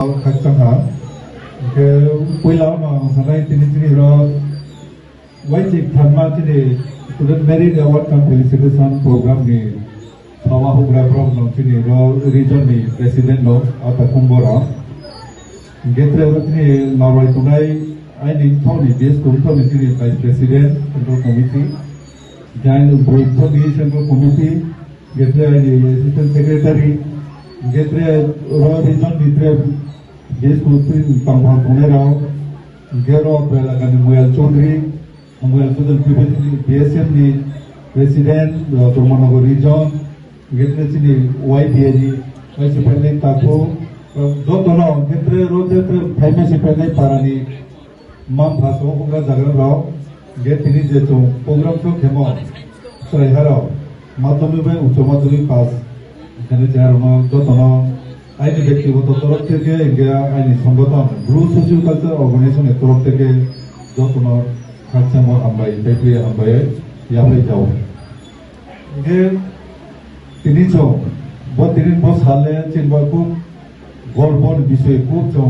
Kakchangha ke puilau no sanai tini ro wajib thamma tini student merit award kam felicitation program ni Bawa Hugra Prom no tini ro region ni president no ata kumbora getre ro tini norway tunai ai ni thoni des kum thoni tini vice president central committee jain boyko ni central committee getre ai ni assistant secretary getre ro region ni tre Yes, Kutri Pangpang Punera, Gero Pelagani Muel Chondri, Muel Sudan PSM ni President Turmanago Region, Getre ni YPAG, Vice President Tako, Jotono, Getre Rote, Famous President Parani, Mam Paso, Unga Zagan Rao, Getini Jeto, Program to Kemo, Sorry, Matomi Utomaturi Pass, Janitaro, Jotono. আইনি ব্যক্তিগত তরফ থেকে আইনি সংগঠন blue social culture অর্গানাইজেশনের তরফ থেকে যত্ন খাচ্ছামো আমবাই তাইপ্রিয়া আমবাই ইয়াবলে যাও তিনি চং তিনি সালে চিনবা খুব গল্পর বিষয়ে খুব চং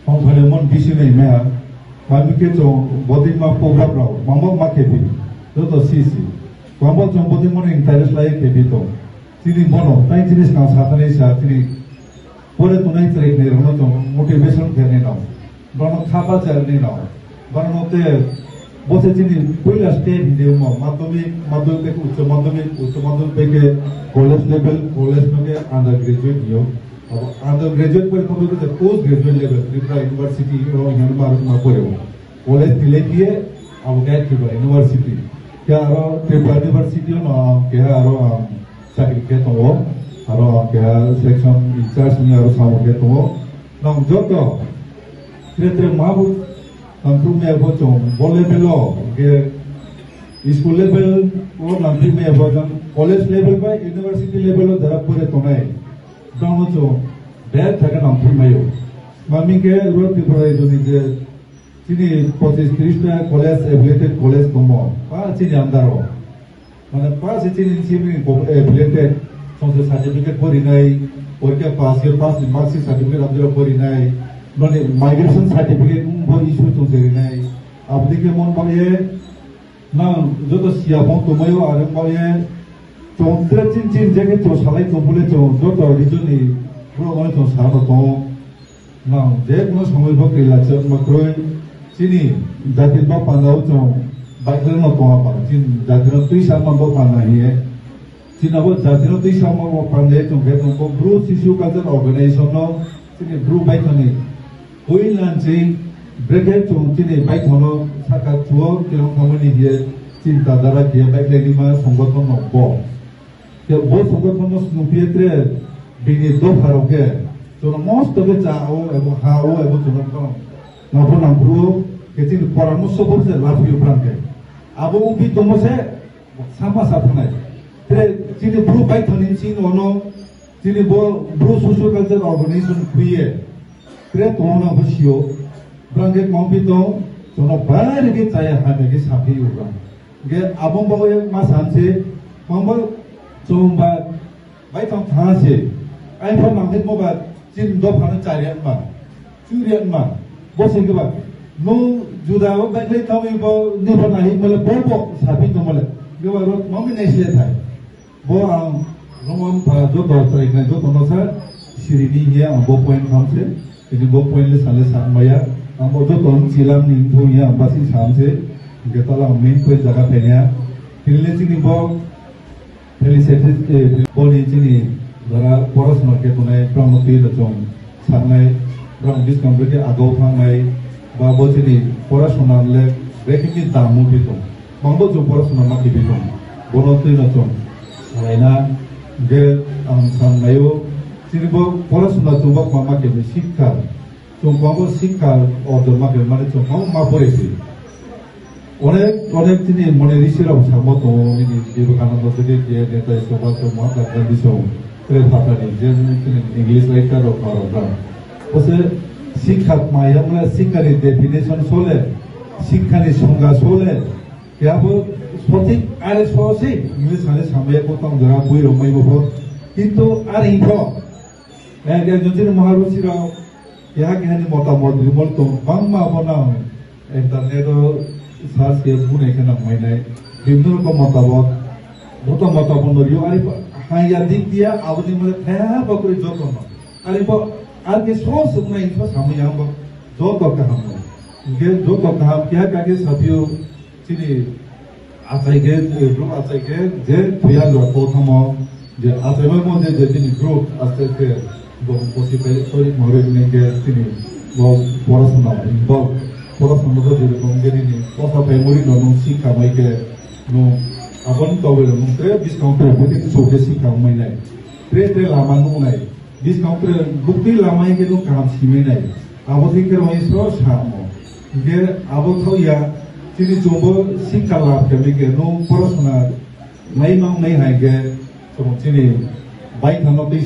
সংখ্যালেমন বিষয় নেই মেয়া মামিকে চং বদিমা প্রোগ্রাম রাও মামক মা খেপি যত সিসি মামক চং বদিমন ইন্টারেস্ট লাগে খেপি তো তিনি মনো তাই জিনিস কাউ সাথে সা তিনি Pore tunai trek ne rono to motivation khane na rono khapa charne na rono te bose chini puila step video ma madhyamik uccha madhyamik ke college level college ke undergraduate yo undergraduate par kono ke post graduate level Tripura university ro yanmar ma pore college dile kiye ab gai ki university kya ro Tripura university no kya ro certificate ho Aro kaya section incharge ni aro sama ke to nang joto tre mabu nang tu me bo chong bole belo ke school level or nang tu me bo jang college level by university level dara pore to nai dono cho bad thaka nang tu me yo mami ke ro ti pore joni je chini 25-30 ta college affiliated college tomo pa chini andaro mane pa chini chini affiliated Sonse certificate for inai, or क्या pass your pass marks certificate अब जरा for inai, non migration certificate वो issue तो जरी नहीं, अब देखिए मन बाये ना जो तो सियापों तो मैं वो आरंभ बाये चौंतरे चिन जगह तो साले तो बोले जो तो region ni bro माने तो सारा तो ना देख ना समय बहुत किलाचे मकरोई चीनी जाति तो पंजाब तो बाइकर ना तो आप चीन जाति ना तो इस आम तो पंजाब ही है Sinabo jatiro ti sama mo pande to get ko bru sisu culture organization no sini bru bai thani hoi lanchi brigade to tini bai thono saka chuo kilo khamani hie chinta dara hie bai legi ma সংগঠন no bo ke bo সংগঠন no snupietre bini do haroge to most of it ao ebo hao ebo tono ko na bo na bru ke tin পরামর্শ করতে love you প্রান্তে abo ubi tomo se sama sapnai Sini bru baik thonin sin ono sini bo bru social culture organization kuye kre tona bosio brange kompito tono bare ge chaya hame ge sapi uga ge abong bo ye ma sanse mongbo chomba bai thong thase ai phon mang het mo ba sin do phana charian ma churian ma bo se ge ba no juda bo bai le thami bo ni phana hi mole bo sapi to mole ge ba ro mami nei se thai Bo ang nomor pada jo dokter ini jo tono sa sirini ya ambo point kamse ini bo point le sale samaya ambo jo tono silam ni tu ya ambasi samse kita lah main point jaga penya pilih sini bo felicitate bo ni sini dara poros market tunai promosi lacong samai ram dis company agau pangai ba bo sini poros sonar le rekini tamu bitung mambo jo poros sonar maki bitung bono tu lacong Lainnya, dia sambil sini bo pola sudah coba mama kami sikar, coba bo sikar order makan mana coba mama boleh sih. Orang sini mana risira sama tu ini dia bukan orang tu dia tu coba coba kan di sana, terus apa ni dia English writer atau apa. Pasal sikar maya mana sikar ni definition soalnya, sikar ni sungguh soalnya, ya bo সঠিক আরে সহজে English মানে সামনে কোথাও যারা বই রমাই বহর কিন্তু আর ইনফ একজন যিনি মহারুচিরাও यहाँ के हनी मोटामोट रिमोट तो बंग मा बना है इंटरनेट सार्च के बुने के नाम में नहीं बिंदु को मोटामोट नरियो अरे हाँ या दिख दिया अब दिन में था बकरी जो तो ना अरे वो आगे सोच सुनना इनको सामने यहाँ वो जो तो कहाँ ये जो तो कहाँ क्या क्या सभी चीनी आचार्य जे भैया जो पोथमो जे आचार्य में जे चीनी ग्रुप आचार्य वो पॉसिबल कोई मरे नहीं के चीनी वो पढ़ाशुना वो पढ़ाशुना तो जे कौन के नहीं पोसा फैमिली दोनों सीखा मैं के नो अपन तो वे लोग ट्रे डिस्काउंट पे बुकिंग सोचे सीखा मैं नहीं ट्रे लामा नो नहीं डिस्काउंट पे बुकिंग लामा के नो काम सीमे नहीं अब ठीक है वही सो शामो ये अब तो या चीनी जोबो सीखा लाभ के भी के नो पढ़ाशुना नहीं है के तो चीनी बाइक थानो दुई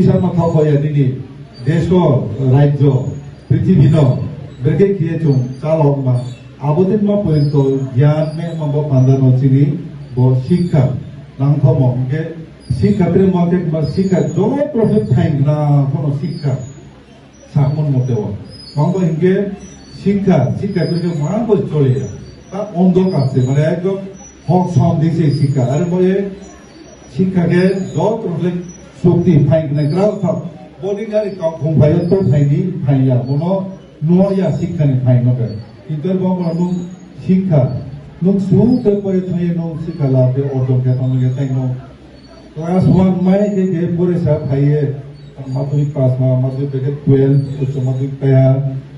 साल था भैया दिनी देशो राज्य पृथ्वी नो बेके किए जो चालोक मा आबोदिन मा पर्यंत ज्ञान में माबो पांडा चीनी वो शिक्षा नाम था के शिक्षा तेरे माके शिक्षा जो प्रॉफिट थाइंग ना कोनो शिक्षा सामन मोटे वो मांगो इनके शिक्षा करके मां को चले ता ओंदो कासे माने एकदम हॉक साउंड दिसे शिक्षा अरे मोये शिक्षा के जो प्रॉफिट शक्ति फाइन ने ग्राफ था बॉडी गारी का घुमाया तो फाइया मोनो नोया शिक्षा ने फाइन न कर इधर बाबा नु शिक्षा नु सुन के पर थे नु शिक्षा लाभ ऑटो के तो लगे तै नु क्लास 1 में के पूरे साथ खाइए माध्यमिक पास में माध्यमिक के 12 उच्च माध्यमिक पे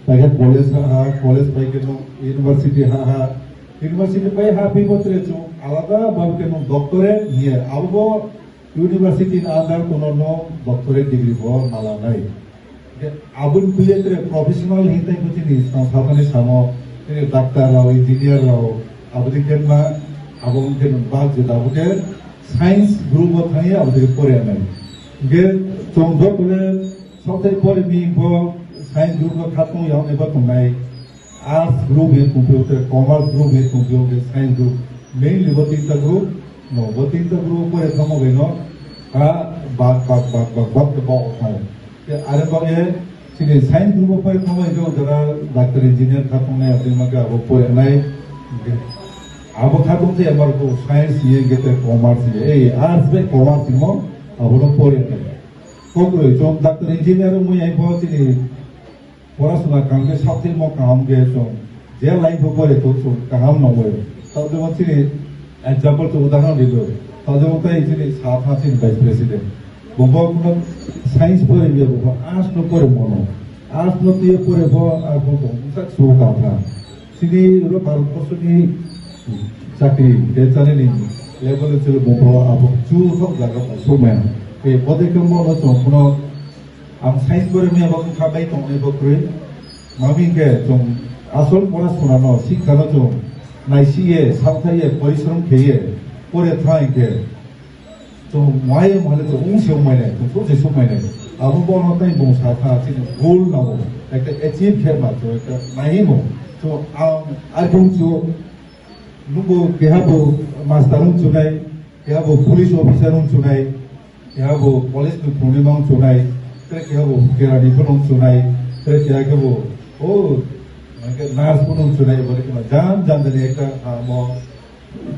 कॉलेज पे के नु यूनिवर्सिटी पे भी बोतरे छु आलादा बाब के नु डॉक्टरेट नियर अब यूनिवर्सिटी आधार कोनो नो डॉक्टरेट डिग्री हो माला नहीं आबुन कुले तेरे प्रोफेशनल हिंते कुछ नहीं संस्थापने सामो तेरे डॉक्टर रहो इंजीनियर रहो अब दिखे ना अब उनके बात जिता बुके साइंस ग्रुप होता है अब दिखे पढ़े नहीं गे चौंधो कुले सबसे पढ़े भी वो साइंस ग्रुप का खातों यहाँ ने बात नहीं आर्ट्स ग्रुप है कंप्यूटर कॉमर्स ग्रुप है कंप्यूटर साइंस ग्रुप मेनली वो तीनटा ग्रुप पढ़े थमो गए नो बात है अरे बागे सिने साइंस ग्रुप पर थमो जो जरा डॉक्टर इंजीनियर खातों ने अपने मगे अब पढ़े नहीं अब खातों से हमारे को साइंस ये कहते कॉमर्स ये आर्ट्स में कॉमर्स में अब लोग पढ़े नहीं तो जो डॉक्टर इंजीनियर में यही बहुत ही पढ़ाशुना काम के साथ में काम के जो जे लाइन को पढ़े तो काम न हो तब जो चीनी एग्जाम्पल तो उदाहरण दी दो तब जो होता है चीनी साथ चीनी वाइस प्रेसिडेंट बोबो को साइंस पढ़े भी बोबो आर्ट्स न पढ़े मनो आर्ट्स न तो ये पढ़े बो आप को उनका शो का था चीनी रो भारत को सुनी चाकरी के चले नहीं लेवल चले बोबो आप चू सब जगह शो में ये पढ़े के मनो तो अपनो हम साइंस पढ़े में अब उनका बाई तो नहीं बकरे मामी के जो असल पढ़ाशुना नो शिक्षा नो जो नाइसिए साथाइए परिश्रम किए पढ़े थाई के तो माये माले तो उनसे उम्मीद तो सोचे सुम्मीद अब वो होता है बहुत साथा चीज़ गोल ना हो एक अचीव खेल मत तो एक नहीं हो तो आज जो नुको क्या वो मास्टरों चुनाई क्या वो पुलिस ऑफिसरों चुनाई क्या वो कॉलेज में पूर्णिमा चुनाई terus क्या वो केरानी पुनः चुनाई terus क्या वो ओ नार्स पुनः चुनाई बोले कि मैं जान दे एक मो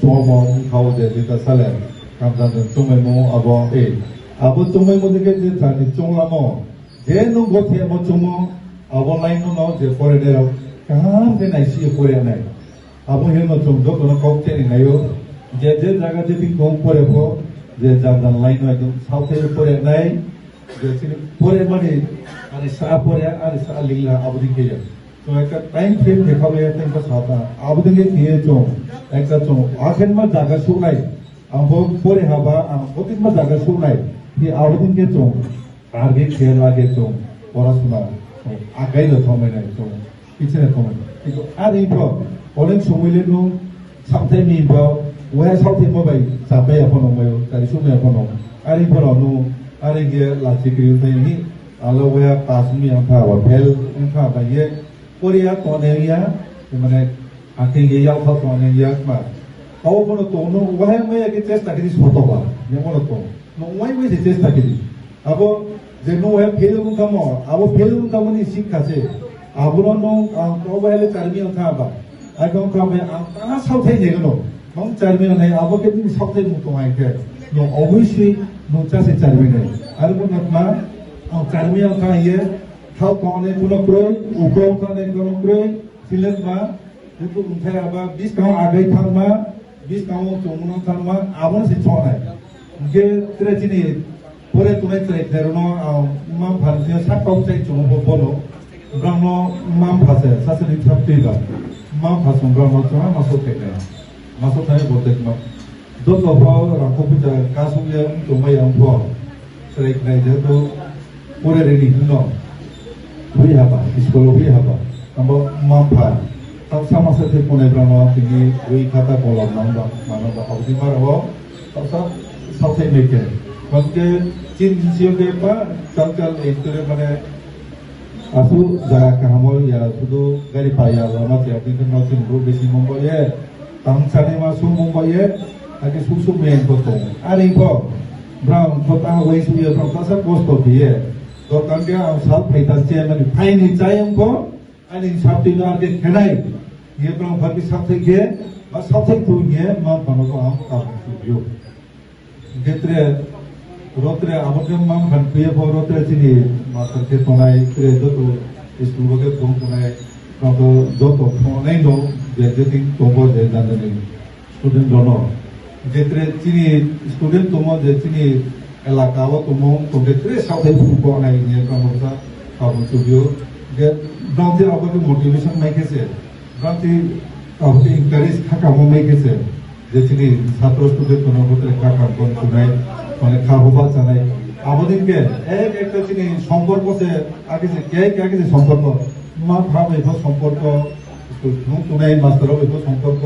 चोमो खाओ दे दिता साले काम जान चोमे मो अब चोमे मो देखे जे जानी चोंला मो जे नु गोथे मो चोमो अब लाइन नो जे परे दे रो काम दे नाइ सी परे नाइ अब हे नो चोम दो कोनो कॉकटे नहीं हो जे जगह जे भी कम परे हो जे जान लाइन में एकदम साउथ परे नाइ जैसे पूरे मने अरे सा पूरे अरे सा लिखला अब दिखे जाए तो एक टाइम फ्रेम देखा हुआ है इनका साथा अब दिखे किए जो एक तो आखिर में जागा सुनाई अब पूरे हवा अब में जागा सुनाई ये अब दिखे जो आगे खेल आगे जो पढ़ाशुना आगे लो थमे नहीं जो पीछे थमे तो आरे तो ऑनलाइन सोमिले नो सामथे में वो है सामथे में भाई सापे अपन में तारी सुमे अपन आरे पर नो अरे ये लाची क्रीम तो नहीं आलो वो या पास में यहाँ था वो फेल इनका भाई कोरिया तो नहीं है मैंने आखिर ये याद था तो नहीं याद मार आओ बोलो तो नो वह में एक चेस्ट ताकि नहीं सोता हुआ ये बोलो तो नो वही में चेस्ट ताकि नहीं अब যে নো হে ফেলুম কাম আবো ফেলুম কামনি শিক্ষাছে আবুনো নো কবাইলে চারমি অথাবা আইকম কামে আ সাউথাই নেগনো নং চারমি নাই আবো কে দিন সাউথাই মুতো আইকে নো অবশ্যই নো চাসে চারমি নাই আর কোন মা চারমি অথা ইয়ে থাও কোনে কোন ক্রয় উকো কোনে কোন ক্রয় সিলেট মা কিন্তু উঠাই আবা 20 কাম আগে থাকমা 20 কাম চমুনো থাকমা আবন সে ছনাই গে ত্রেজিনি পরে তুমি তেরোনো মাম ভারতীয় সাতটাও চাই চুমো বলো ব্রহ্ম মাম ভাষা শাসনি ছাত্রীরা মাম ভাষণ ব্রহ্ম চমা মাসো থেকে মাসো থাকে বলতে না দত ভাও রাখো পিতা কাসুয়া তোমায় আম্ভ সেরেক নাই যেহেতু পরে রেডি ন হুই হাবা স্কুল হুই হাবা আমরা মাম ভাই তাও সামাসে থেকে কোনে ব্রহ্ম তিনি ওই খাতা কলম নাম মানব অবধি মারব তাও সাউথে মেকে Porque chin sio ke pa chal itu mana asu jaga kamu ya sudu dari payah lama tiap itu nasi bro besi membayar tangsani masuk membayar lagi susu main potong hari po brown potong away suya brown tasa post kopi ya dokter dia asal paitas dia mana pain ni cayang po ani sabtu ni ada kenai dia brown bagi sabtu ke mas sabtu tu ni mam pano ko am kamu suju gitu रोत्रे आबके माम खनपिए भो रोत्रे चिनी master के तोनाय त्रे दतो school बगे phone तोनाय तो दतो फोनै no जेति तोबो जे जाने स्टूडेंट दोनो जेत्रे चिनी स्टूडेंट तोमो जे चिनी एलाकाओ तोमो तोबे त्रे साउथै फुको नाय ने कमसा काबो सुबियो जे ब्राउन्थे आबके मोटिवेशन माइकेसे ब्राउन्थे आबके इनकारेज खाकामो माइकेसे जे चिनी छात्र स्टूडेंट तोनो बोत्रे खाका कोन सुनाय মানে খাবো জানাই আবদিনকে এক একটা চিনি সম্পর্ক সে আগে যে কে আগে যে সম্পর্ক মা ভাব এই সম্পর্ক তুনাই মাস্টার এই সম্পর্ক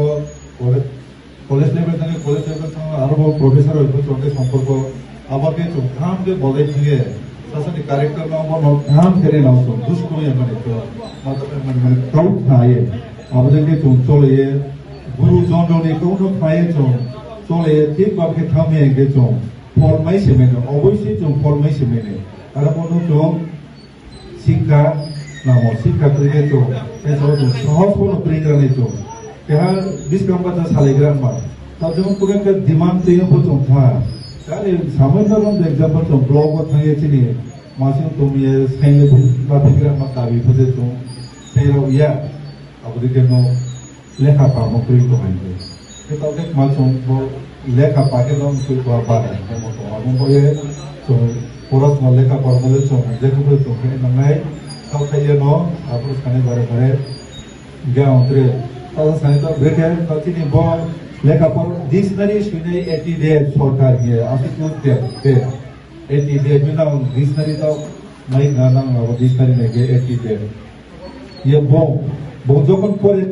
কলেজ লেভেল থেকে কলেজ লেভেল আরো প্রফেসর এই সঙ্গে সম্পর্ক আমাকে খাম যে বলে দিয়ে সাসনি ক্যারেক্টার নাও খাম করে নাও দুষ করে মানে তো মানে কাউ খায় আমাদেরকে চলে গুরু জননে কোন খায় চলে ঠিক ভাবে থামে গেছো ফলমাই সেমেনে অবশ্যই जों ফলমাই সেমেনে আর কোনো जों শিক্ষা নাম শিক্ষা থেকে जों এসব সহজ কোনো প্রিগ্রামে जों তেহা 20 নম্বর সালেগ্রা মা তা जों পুরো কে ডিমান্ড তেও जों था আরে সামান্য রকম एग्जांपल जों ব্লগ থাইয়েছি নি মাসে তুমি সাইলে বা প্রিগ্রাম মা দাবি ফজে जों তেরাও ইয়া আবদিকে নো লেখা পাবো কই তো হইবে এটা দেখ মা जों লেখা পাকে নাম কই বাবা Mumbai so poros maleka parmale so jekupre so kene nangai tau thaiye no apros kane bare ga ontre tau sane to beke tachini bo leka par dictionary shune 80 day sorkar ye asi to de 80 day bina dictionary to mai na na dictionary ne ge 80 day ye bo jokon pore